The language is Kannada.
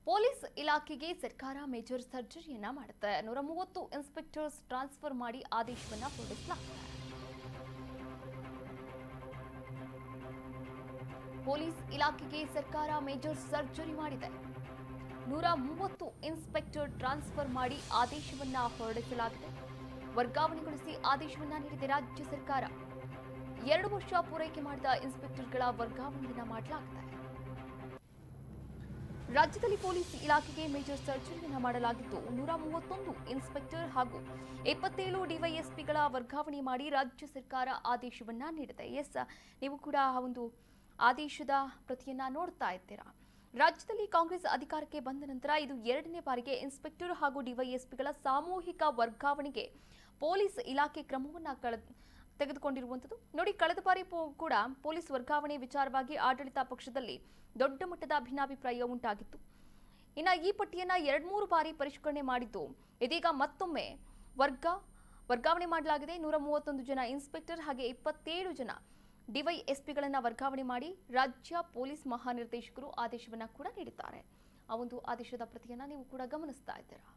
ಪೊಲೀಸ್ ಇಲಾಖೆಗೆ ಸರ್ಕಾರ ಮೇಜರ್ ಸರ್ಜರಿಯನ್ನ ಮಾಡುತ್ತೆ. 130 ಇನ್ಸ್ಪೆಕ್ಟರ್ಸ್ ಟ್ರಾನ್ಸ್ಫರ್ ಮಾಡಿ ಆದೇಶವನ್ನ ಹೊರಡಿಸಲಾಗಿದೆ. ಪೊಲೀಸ್ ಇಲಾಖೆಗೆ ಸರ್ಕಾರ ಮೇಜರ್ ಸರ್ಜರಿ ಮಾಡಿದೆ. 130 ಇನ್ಸ್ಪೆಕ್ಟರ್ ಟ್ರಾನ್ಸ್ಫರ್ ಮಾಡಿ ಆದೇಶವನ್ನ ಹೊರಡಿಸಲಾಗಿದೆ. ವರ್ಗಾವಣೆಗೊಳಿಸಿ ಆದೇಶವನ್ನ ನೀಡಿದೆ ರಾಜ್ಯ ಸರ್ಕಾರ. 2 ವರ್ಷ ಪೂರೈಕೆ ಮಾಡಿದ ಇನ್ಸ್ಪೆಕ್ಟರ್ಗಳ ವರ್ಗಾವಣೆಯನ್ನ ಮಾಡಲಾಗಿದೆ. ರಾಜ್ಯದಲ್ಲಿ ಪೊಲೀಸ್ ಇಲಾಖೆಗೆ ಮೇಜರ್ ಸರ್ಜರಿಯನ್ನ ಮಾಡಲಾಗಿದ್ದು 131 ಇನ್ಸ್ಪೆಕ್ಟರ್ ಹಾಗೂ 27 ಡಿವೈಎಸ್ಪಿಗಳ ವರ್ಗಾವಣೆ ಮಾಡಿ ರಾಜ್ಯ ಸರ್ಕಾರ ಆದೇಶವನ್ನ ನೀಡಿದೆ. ನೀವು ಕೂಡ ಒಂದು ಆದೇಶದ ಪ್ರತಿಯನ್ನ ನೋಡ್ತಾ ಇದ್ದೀರಾ. ರಾಜ್ಯದಲ್ಲಿ ಕಾಂಗ್ರೆಸ್ ಅಧಿಕಾರಕ್ಕೆ ಬಂದ ನಂತರ ಇದು 2ನೇ ಬಾರಿಗೆ ಇನ್ಸ್ಪೆಕ್ಟರ್ ಹಾಗೂ ಡಿವೈಎಸ್ಪಿಗಳ ಸಾಮೂಹಿಕ ವರ್ಗಾವಣೆಗೆ ಪೊಲೀಸ್ ಇಲಾಖೆ ಕ್ರಮವನ್ನ ತೆಗೆದುಕೊಂಡಿರುವಂಥದ್ದು. ನೋಡಿ, ಕಳೆದ ಬಾರಿ ಕೂಡ ಪೊಲೀಸ್ ವರ್ಗಾವಣೆ ವಿಚಾರವಾಗಿ ಆಡಳಿತ ಪಕ್ಷದಲ್ಲಿ ದೊಡ್ಡ ಮಟ್ಟದ ಭಿನ್ನಾಭಿಪ್ರಾಯ ಉಂಟಾಗಿತ್ತು. ಇನ್ನು ಈ ಪಟ್ಟಿಯನ್ನ 2-3 ಬಾರಿ ಪರಿಷ್ಕರಣೆ ಮಾಡಿದ್ದು ಇದೀಗ ಮತ್ತೊಮ್ಮೆ ವರ್ಗಾವಣೆ ಮಾಡಲಾಗಿದೆ. 131 ಜನ ಇನ್ಸ್ಪೆಕ್ಟರ್ ಹಾಗೆ 27 ಜನ ಡಿವೈಎಸ್ಪಿಗಳನ್ನ ವರ್ಗಾವಣೆ ಮಾಡಿ ರಾಜ್ಯ ಪೊಲೀಸ್ ಮಹಾನಿರ್ದೇಶಕರು ಆದೇಶವನ್ನ ಕೂಡ ನೀಡಿದ್ದಾರೆ. ಆ ಒಂದು ಆದೇಶದ ಪ್ರತಿಯನ್ನ ನೀವು ಕೂಡ ಗಮನಿಸ್ತಾ ಇದ್ದೀರಾ.